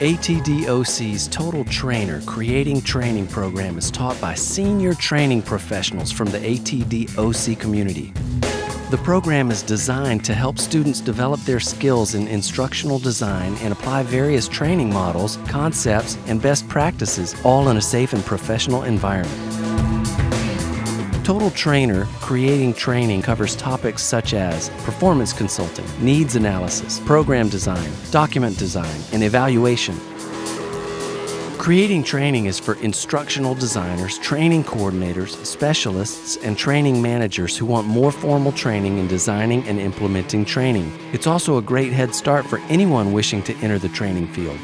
ATD OC's Total Trainer Creating Training program is taught by senior training professionals from the ATD OC community. The program is designed to help students develop their skills in instructional design and apply various training models, concepts, and best practices, all in a safe and professional environment. Total Trainer Creating Training covers topics such as performance consulting, needs analysis, program design, document design, and evaluation. Creating Training is for instructional designers, training coordinators, specialists, and training managers who want more formal training in designing and implementing training. It's also a great head start for anyone wishing to enter the training field.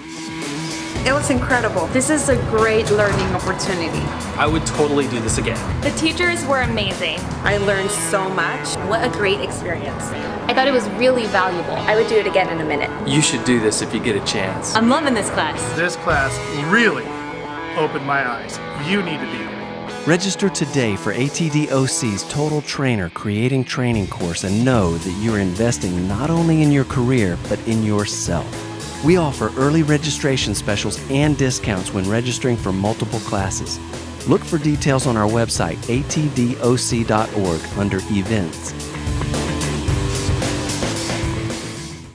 It was incredible. This is a great learning opportunity. I would totally do this again. The teachers were amazing. I learned so much. What a great experience. I thought it was really valuable. I would do it again in a minute. You should do this if you get a chance. I'm loving this class. This class really opened my eyes. You need to be here. Register today for ATD OC's Total Trainer Creating Training course and know that you are investing not only in your career, but in yourself. We offer early registration specials and discounts when registering for multiple classes. Look for details on our website, atdoc.org, under Events.